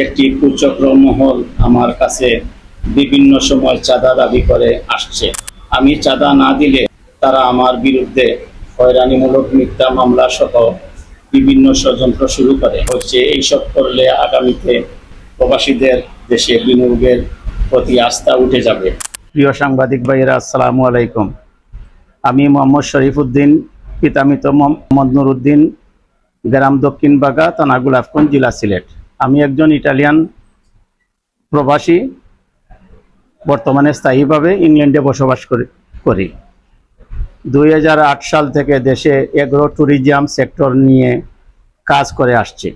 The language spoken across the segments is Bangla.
একটি কুচক্র মহল আমার কাছে বিভিন্ন সময় চাঁদা দাবি করে আসছে। আমি চাঁদা না দিলে তারা আমার বিরুদ্ধে হয়রানিমূলক মিথ্যা মামলা সহ বিভিন্ন ষড়যন্ত্র শুরু করে হচ্ছে। এইসব করলে আগামীতে প্রবাসীদের দেশে বিনিয়োগের প্রতি আস্থা উঠে যাবে। প্রিয় সাংবাদিক ভাইয়েরা, আসসালামু আলাইকুম। আমি মোহাম্মদ শরীফউদ্দিন, পিতা মৃত মোহাম্মদ নুরউদ্দিন, গ্রাম দক্ষিণ বাগা, থানা গোলাপগঞ্জ, জেলা সিলেট। আমি একজন ইটালিয়ান প্রবাসী, বর্তমানে স্থায়ীভাবে ইংল্যান্ডে বসবাস করি। 2008 সাল থেকে দেশে এগ্রো ট্যুরিজম সেক্টর নিয়ে কাজ করে আসছি।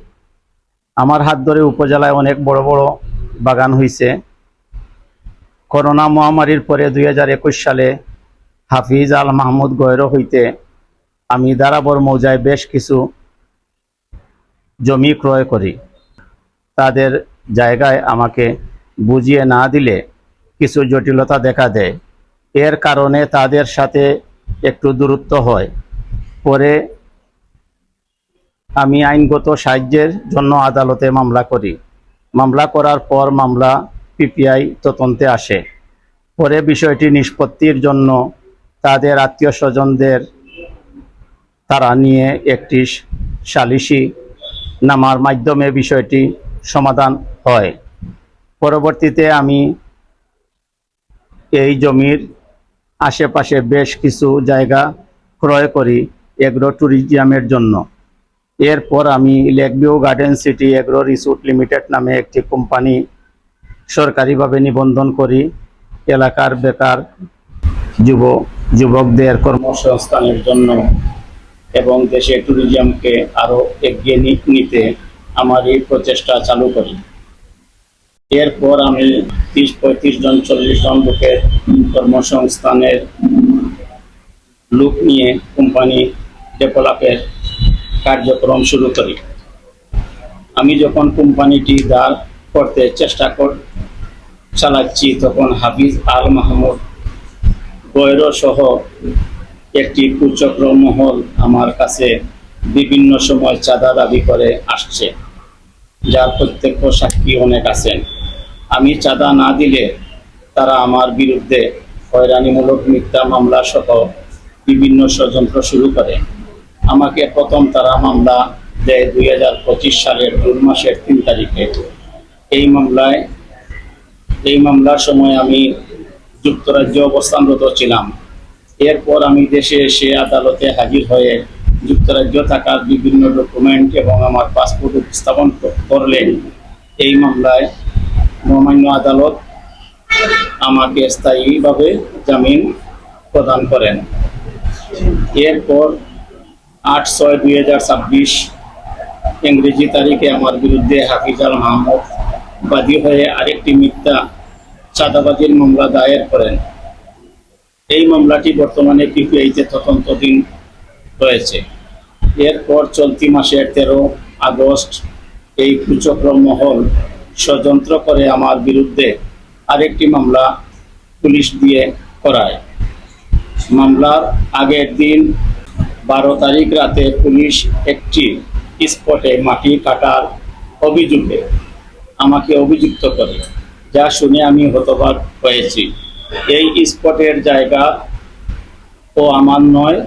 আমার হাত ধরে উপজেলায় অনেক বড় বড় বাগান হয়েছে। করোনা মহামারীর পরে 2021 সালে হাফিজ আল মাহমুদ গয়রো হইতে আমি দারাবর মৌজায় বেশ কিছু জমি ক্রয় করি। তাদের জায়গায় আমাকে বুঝিয়ে না দিলে কিছু জটিলতা দেখা দেয়। এর কারণে তাদের সাথে একটু দূরত্ব হয়। পরে আমি আইনগত সাহায্যের জন্য আদালতে মামলা করি। মামলা করার পর মামলা পিপিআই তদন্তে আসে। পরে বিষয়টি নিষ্পত্তির জন্য তাদের আত্মীয় স্বজনদের তারা নিয়ে একটি সালিসি নামার মাধ্যমে বিষয়টি সমাধান হয়। পরবর্তীতে আমি এই জমির আশেপাশে বেশ কিছু জায়গা ক্রয় করি এগ্রো ট্যুরিজমের জন্য। এরপর আমি Lakeview garden city agro resort limited নামে একটি কোম্পানি সরকারিভাবে নিবন্ধন করি। এলাকার বেকার যুবকদের কর্মসংস্থানের জন্য এবং দেশে ট্যুরিজমকে আরও এগিয়ে নিতে আমার এই প্রচেষ্টা চালু করি। এরপর আমি 30-35 জন 40 জন লোকের কর্মসংস্থানের লোক নিয়ে কোম্পানি ডেভেলপের কার্যক্রম শুরু করি। আমি যখন কোম্পানিটি দাঁড় করতে চালাচ্ছি তখন হাফিজ আল মাহমুদ গয়রো সহ একটি কুচক্র মহল আমার কাছে বিভিন্ন সময় চাঁদা দাবি করে আসছে, যার প্রত্যক্ষ সাক্ষী অনেক আছেন। আমি চাঁদা না দিলে তারা আমার বিরুদ্ধে হয়রানিমূলক মিথ্যা মামলা সহ বিভিন্ন ষড়যন্ত্র শুরু করে। আমাকে প্রথম তারা মামলা দেয় 2025 সালের জুন মাসের 3 তারিখে। এই মামলার সময় আমি যুক্তরাজ্যে অবস্থানরত ছিলাম। এরপর আমি দেশে এসে আদালতে হাজির হয়ে যুক্তরাজ্য থাকার বিভিন্ন ডকুমেন্ট এবং আমার পাসপোর্ট উপস্থাপন করলেন। এই মামলায় মহামান্য আদালত আমাকে স্থায়ীভাবে জামিন প্রদান করেন। এরপর 8/6/2026 ইংরেজি তারিখে আমার বিরুদ্ধে হাফিজ আল মাহমুদ বাদী হয়ে আরেকটি মিথ্যা চাঁদাবাজির মামলা দায়ের করেন। এই মামলাটি বর্তমানে পিপিআইতে তদন্তাধীন রয়েছে। এরপর চলতি মাসের 13 আগস্ট এই কুচক্র মহল ষড়যন্ত্র করে আমার বিরুদ্ধে আরেকটি মামলা পুলিশ দিয়ে করায়। মামলার আগের দিন 12 তারিখ রাতে পুলিশ একটি স্পটে মাটি কাটার অভিযোগে আমাকে অভিযুক্ত করে, যা শুনে আমি হতবাক হয়েছি। এই স্পটের জায়গা ও আমার নয়,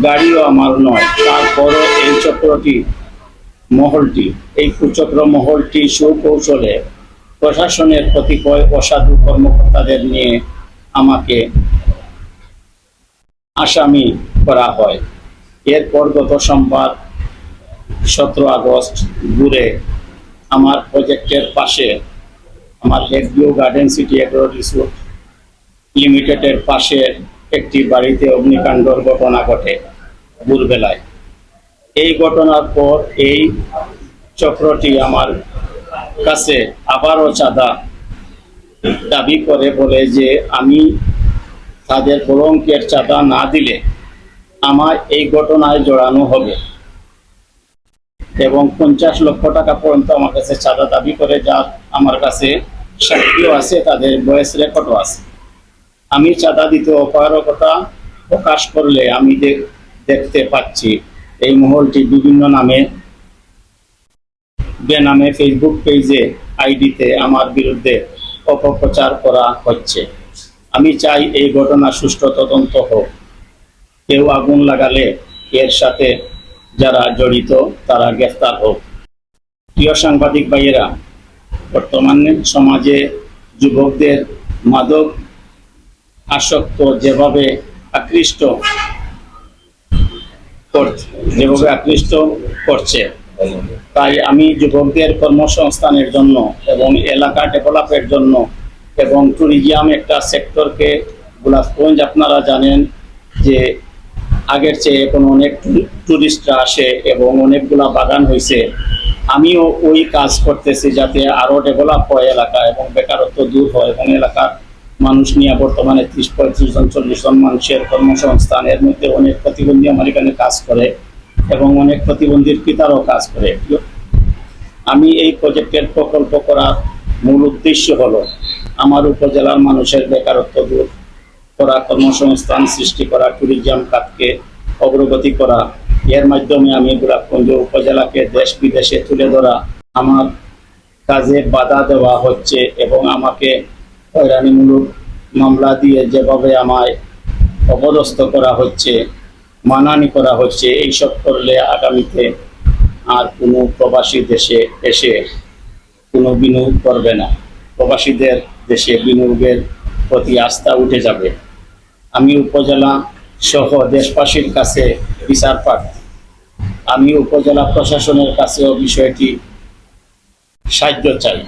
গাড়িও আমার নয়। তারপরও এই কুচক্র মহলটি সুকৌশলে প্রশাসনের কতিপয় অসাধু কর্মকর্তাদের নিয়ে আমাকে আসামি করা হয়। এরপর গত সোমবার 17 আগস্ট ভোরে আমার প্রজেক্টের পাশে, আমার Lakeview garden city agro resort লিমিটেডের পাশের একটি বাড়িতে অগ্নিকাণ্ডর ঘটনা ঘটে ভোরবেলায়। এই ঘটনার পর এই চক্রটি আমার কাছে আবারও চাঁদা দাবি করে বলে যে আমি তাদের বড় অঙ্কের চাঁদা না দিলে আমার এই ঘটনায় জড়ানো হবে এবং 50 লক্ষ টাকা পর্যন্ত আমার কাছে চাঁদা দাবি করে, যার আমার কাছে সাক্ষীও আছে, তাদের ভয়েস রেকর্ডও আছে। আমি চাঁদা দিতে অপারগতা প্রকাশ করলে আমি দেখতে পাচ্ছি এই মহলটি বিভিন্ন নামে বেনামে ফেসবুক পেজে আইডিতে আমার বিরুদ্ধে অপপ্রচার করা হচ্ছে। আমি চাই এই ঘটনা সুষ্ঠু তদন্ত হোক। কেউ আগুন লাগালে এর সাথে যারা জড়িত তারা গ্রেফতার হোক। প্রিয় সাংবাদিক ভাইয়েরা, বর্তমানে সমাজে যুবকদের মাদক আসক্ত যেভাবে আকৃষ্ট করছে, তাই আমি যুবকদের কর্মসংস্থানের জন্য এবং এলাকা ডেভেলপের জন্য এবং ট্যুরিজম একটা সেক্টরকে, গোলাপগঞ্জ আপনারা জানেন যে আগের চেয়ে এখন অনেক টুরিস্টরা আসে এবং অনেকগুলা বাগান হয়েছে। আমিও ওই কাজ করতেছি যাতে আরো ডেভেলপ হয় এলাকা এবং বেকারত্ব দূর হয় এবং এলাকার মানুষ নিয়ে বর্তমানে 30-35 জন 40 জন মানুষের কর্মসংস্থান, এর মধ্যে অনেক প্রতিবন্ধী আমার এখানে কাজ করে এবং অনেক প্রতিবন্ধীর পিতারও কাজ করে। আমি এই প্রজেক্টের প্রকল্প করার মূল উদ্দেশ্য হলো আমার উপজেলার মানুষের বেকারত্ব দূর করা, কর্মসংস্থান সৃষ্টি করা, ট্যুরিজম খাতকে অগ্রগতি করা। এর মাধ্যমে আমি গোলাপগঞ্জ উপজেলাকে দেশ বিদেশে তুলে ধরা। আমার কাজে বাধা দেওয়া হচ্ছে এবং আমাকে হয়রানিমূলক মামলা দিয়ে যেভাবে আমায় অপদস্থ করা হচ্ছে, মানহানি করা হচ্ছে, এইসব করলে আগামীতে আর কোনো প্রবাসী দেশে এসে কোনো বিনিয়োগ করবে না। প্রবাসীদের দেশে বিনিয়োগের প্রতি আস্থা উঠে যাবে। আমি উপজেলা সহ দেশবাসীর কাছে বিচার প্রার্থী। আমি উপজেলা প্রশাসনের কাছেও বিষয়টি সাহায্য চাই।